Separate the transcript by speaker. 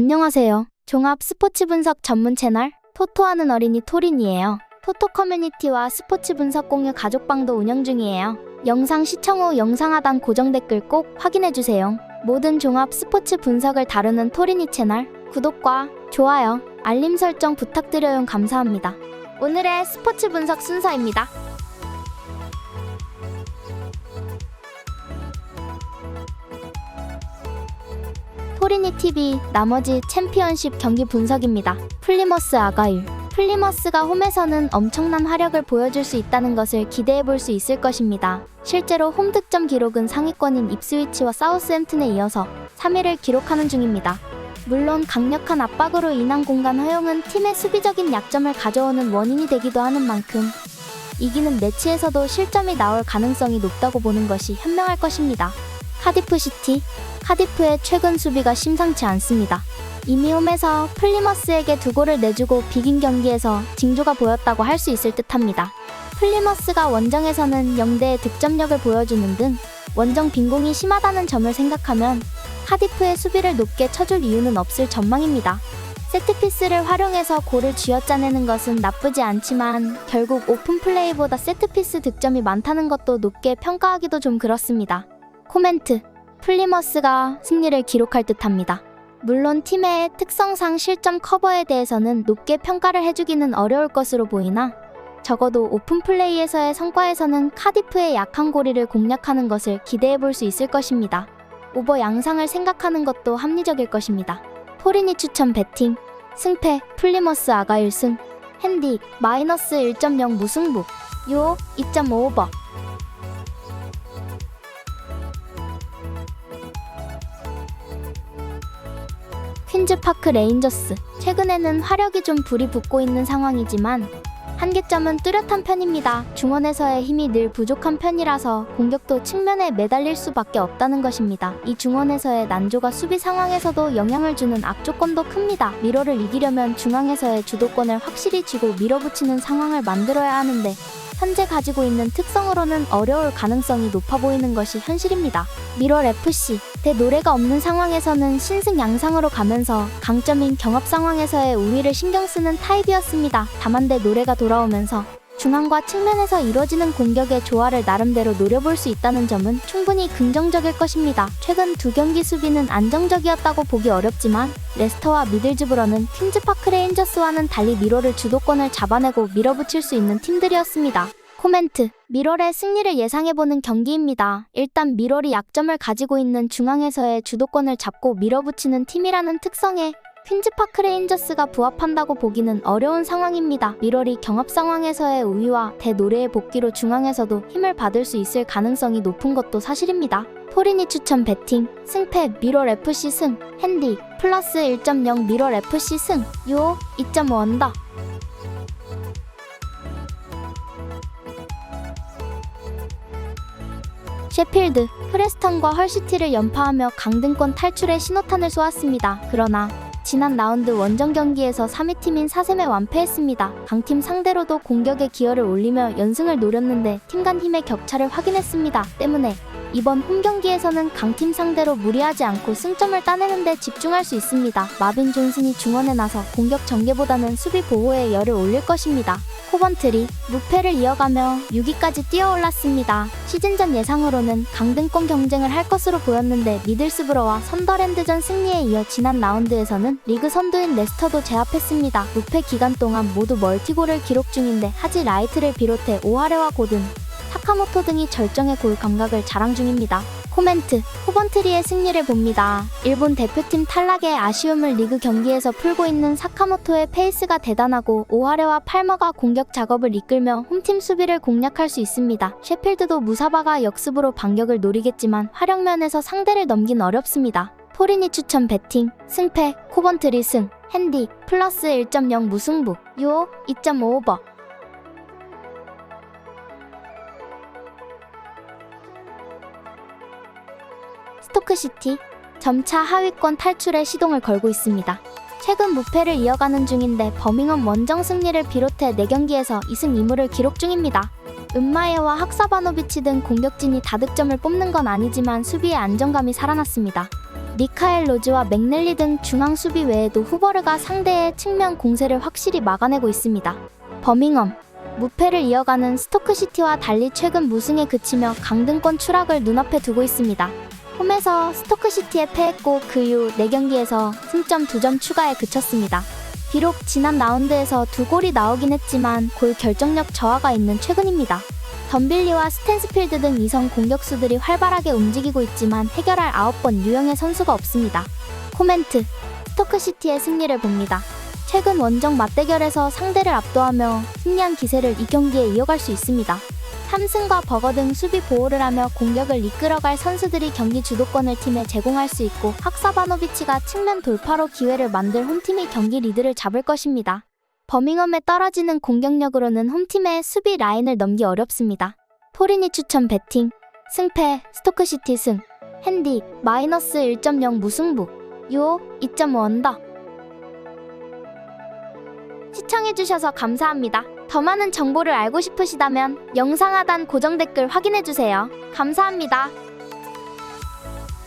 Speaker 1: 안녕하세요. 종합 스포츠 분석 전문 채널 토토하는 어린이 토린이에요. 토토 커뮤니티와 스포츠 분석 공유 가족방도 운영 중이에요. 영상 시청 후 영상 하단 고정 댓글 꼭 확인해주세요. 모든 종합 스포츠 분석을 다루는 토린이 채널 구독과 좋아요, 알림 설정 부탁드려요. 감사합니다. 오늘의 스포츠 분석 순서입니다. 토리니TV 나머지 챔피언십 경기 분석입니다. 플리머스 아가일. 플리머스가 홈에서는 엄청난 화력을 보여줄 수 있다는 것을 기대해볼 수 있을 것입니다. 실제로 홈 득점 기록은 상위권인 입스위치와 사우스햄튼에 이어서 3위를 기록하는 중입니다. 물론 강력한 압박으로 인한 공간 허용은 팀의 수비적인 약점을 가져오는 원인이 되기도 하는 만큼 이기는 매치에서도 실점이 나올 가능성이 높다고 보는 것이 현명할 것입니다. 카디프시티. 카디프의 최근 수비가 심상치 않습니다. 이미 홈에서 플리머스에게 2골을 내주고 비긴 경기에서 징조가 보였다고 할 수 있을 듯합니다. 플리머스가 원정에서는 0대의 득점력을 보여주는 등 원정 빈공이 심하다는 점을 생각하면 카디프의 수비를 높게 쳐줄 이유는 없을 전망입니다. 세트피스를 활용해서 골을 쥐어짜내는 것은 나쁘지 않지만 결국 오픈 플레이보다 세트피스 득점이 많다는 것도 높게 평가하기도 좀 그렇습니다. 코멘트. 플리머스가 승리를 기록할 듯합니다. 물론 팀의 특성상 실점 커버에 대해서는 높게 평가를 해주기는 어려울 것으로 보이나 적어도 오픈 플레이에서의 성과에서는 카디프의 약한 고리를 공략하는 것을 기대해볼 수 있을 것입니다. 오버 양상을 생각하는 것도 합리적일 것입니다. 토리니 추천 배팅. 승패 플리머스 아가일 승. 핸디 마이너스 1.0 무승부. 요 2.5 오버. 퀸즈파크 레인저스. 최근에는 화력이 좀 불이 붙고 있는 상황이지만 한계점은 뚜렷한 편입니다. 중원에서의 힘이 늘 부족한 편이라서 공격도 측면에 매달릴 수밖에 없다는 것입니다. 이 중원에서의 난조가 수비 상황에서도 영향을 주는 악조건도 큽니다. 미러를 이기려면 중앙에서의 주도권을 확실히 쥐고 밀어붙이는 상황을 만들어야 하는데 현재 가지고 있는 특성으로는 어려울 가능성이 높아 보이는 것이 현실입니다. 미러FC. 대 노래가 없는 상황에서는 신승 양상으로 가면서 강점인 경합 상황에서의 우위를 신경쓰는 타입이었습니다. 다만 대 노래가 돌아오면서 중앙과 측면에서 이뤄지는 공격의 조화를 나름대로 노려볼 수 있다는 점은 충분히 긍정적일 것입니다. 최근 2경기 수비는 안정적이었다고 보기 어렵지만 레스터와 미들즈브러는 퀸즈파크 레인저스와는 달리 미러를 주도권을 잡아내고 밀어붙일 수 있는 팀들이었습니다. 코멘트. 미럴의 승리를 예상해보는 경기입니다. 일단 미럴이 약점을 가지고 있는 중앙에서의 주도권을 잡고 밀어붙이는 팀이라는 특성에 퀸즈파크 레인저스가 부합한다고 보기는 어려운 상황입니다. 미럴이 경합 상황에서의 우위와 대노래의 복귀로 중앙에서도 힘을 받을 수 있을 가능성이 높은 것도 사실입니다. 토리니 추천 배팅. 승패 미럴FC 승. 핸디 플러스 1.0 미럴FC 승. 요 2.5 언더. 셰필드. 프레스턴과 헐시티를 연파하며 강등권 탈출의 신호탄을 쏘았습니다. 그러나 지난 라운드 원정 경기에서 3위 팀인 사셈에 완패했습니다. 강팀 상대로도 공격의 기여를 올리며 연승을 노렸는데 팀 간 힘의 격차를 확인했습니다. 때문에 이번 홈 경기에서는 강팀 상대로 무리하지 않고 승점을 따내는 데 집중할 수 있습니다. 마빈 존슨이 중원에 나서 공격 전개보다는 수비 보호에 열을 올릴 것입니다. 코번트리. 무패를 이어가며 6위까지 뛰어올랐습니다. 시즌 전 예상으로는 강등권 경쟁을 할 것으로 보였는데 미들스브러와 선더랜드전 승리에 이어 지난 라운드에서는 리그 선두인 레스터도 제압했습니다. 무패 기간 동안 모두 멀티골을 기록 중인데 하지 라이트를 비롯해 오하레와 고든, 사카모토 등이 절정의 골 감각을 자랑 중입니다. 코멘트. 코번트리의 승리를 봅니다. 일본 대표팀 탈락의 아쉬움을 리그 경기에서 풀고 있는 사카모토의 페이스가 대단하고 오하레와 팔머가 공격 작업을 이끌며 홈팀 수비를 공략할 수 있습니다. 셰필드도 무사바가 역습으로 반격을 노리겠지만 화력면에서 상대를 넘긴 어렵습니다. 토리니 추천 배팅. 승패 코번트리 승. 핸디 플러스 1.0 무승부. 요 2.5 오버. 스토크시티. 점차 하위권 탈출에 시동을 걸고 있습니다. 최근 무패를 이어가는 중인데 버밍엄 원정 승리를 비롯해 4경기에서 2승 2무를 기록 중입니다. 은마예와 학사바노비치 등 공격진이 다득점을 뽑는 건 아니지만 수비의 안정감이 살아났습니다. 미카엘 로즈와 맥넬리 등 중앙 수비 외에도 후버르가 상대의 측면 공세를 확실히 막아내고 있습니다. 버밍엄 무패를 이어가는 스토크시티와 달리 최근 무승에 그치며 강등권 추락을 눈앞에 두고 있습니다. 홈에서 스토크시티에 패했고 그 이후 4경기에서 승점 2점 추가에 그쳤습니다. 비록 지난 라운드에서 2골이 나오긴 했지만 골 결정력 저하가 있는 최근입니다. 덤빌리와 스탠스필드 등 2선 공격수들이 활발하게 움직이고 있지만 해결할 9번 유형의 선수가 없습니다. 코멘트 스토크시티의 승리를 봅니다. 최근 원정 맞대결에서 상대를 압도하며 승리한 기세를 이 경기에 이어갈 수 있습니다. 탐슨과 버거 등 수비 보호를 하며 공격을 이끌어갈 선수들이 경기 주도권을 팀에 제공할 수 있고 학사바노비치가 측면 돌파로 기회를 만들 홈팀이 경기 리드를 잡을 것입니다. 버밍엄에 떨어지는 공격력으로는 홈팀의 수비 라인을 넘기 어렵습니다. 토리니 추천 배팅 승패 스토크시티 승 핸디 마이너스 1.0 무승부 유오 2.5 언더. 시청해주셔서 감사합니다. 더 많은 정보를 알고 싶으시다면 영상 하단 고정 댓글 확인해주세요. 감사합니다.